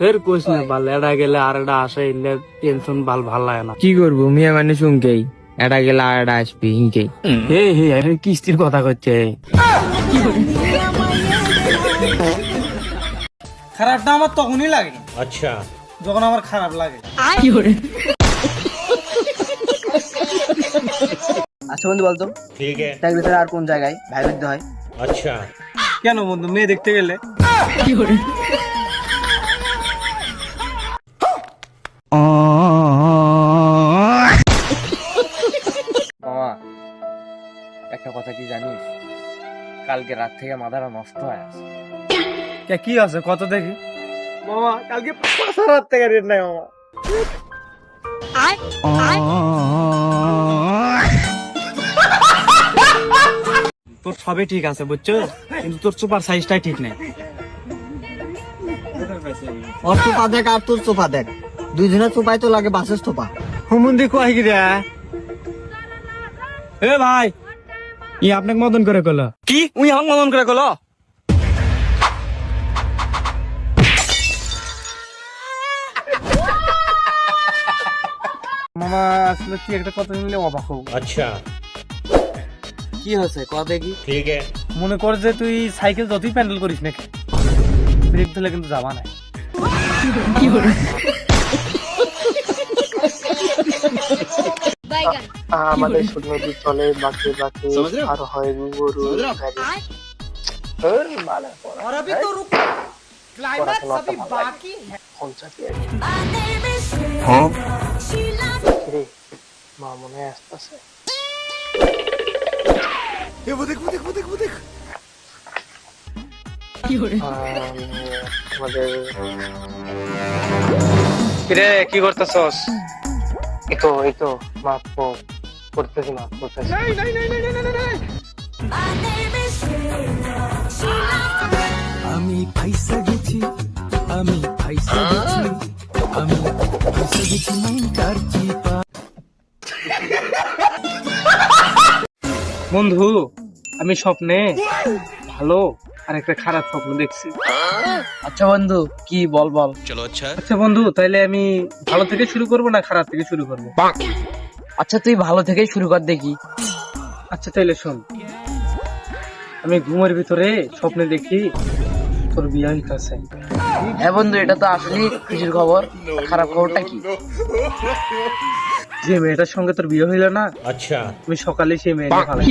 ফের কোশ না বাল, এটা গেলে আর এটা আসে, এলে টেনশন ভাল লাগে না। কি করবো মিয়া মানুষ উনকেই, এটা গেলে আর এটা আসবি ইনকেই। হে হে আরে কিস্তির কথা করছে। খারাপটা আমার তখনই লাগে, अच्छा যখন আমার খারাপ লাগে। আচ্ছা বন্ধু বলতো, ठीक है তার ভিতরে আর কোন জায়গায় ভাই দেখতে হয়? अच्छा কেন বন্ধু, মেয়ে দেখতে গেলে? মামা একটা কথা কি জানিস, কালকে রাত থেকে মাথাটা নষ্ট হয়ে আছে। কি আছে কত দেখি? মামা কালকে 5,000 টাকা রেট নাই মামা। তোর সবই ঠিক আছে বুঝছো, কিন্তু তোর সুপার সাইজটাই ঠিক নেই। ওর চোপা দেখ আর তোর চোপা দেখ, দুইজনের চোপাই তো লাগে বাসের চোপা। হুমুন্দি কয় কি রে? এ ভাই, ই আপনাকে মদন করে কলো কি? উই আমাকে মদন করে কলো? মামা আসলে কি একটা কথা শুনলে অবাক হবো। अच्छा কি হয়েছে কথা দেখি। ठीक है মনে কর যে তুই সাইকেল যতই প্যান্ডেল করিস নাকি, ব্রেক ধরলে কিন্তু যাবা নাই। আমাদের শুধু নদী চলে বাকি বাকি আর হয় গরু গাড়ি। মা মনে হয় আসতেছে। আমাদের কিরে কি করতেছস? এই তো মাফ করতেছি, মাফ করতেছি। আমি ফাইসা গেছি, আমি ফাইসা গেছি, আমি ফাইসা গেছি মাইন্ডার চিপা। বন্ধু আমি স্বপ্নে ভালো আর একটা খারাপ স্বপ্ন দেখছি। আচ্ছা বন্ধু কি বল বল। আচ্ছা বন্ধু, তাইলে আমি ভালো থেকে শুরু করব না খারাপ থেকে শুরু করব? আচ্ছা তুই ভালো থেকেই শুরু কর দেখি। আচ্ছা তাইলে শোন, আমি ঘুমের ভিতরে স্বপ্নে দেখি তোর বিয়ে হইতাছে। হ্যাঁ বন্ধু, এটা তো আসলে খুশির খবর। খারাপ খবরটা কি? যে মেয়েটার সঙ্গে তোর বিয়ে হইল না, अच्छा আমি সকালে সেই মেয়েটা ভালো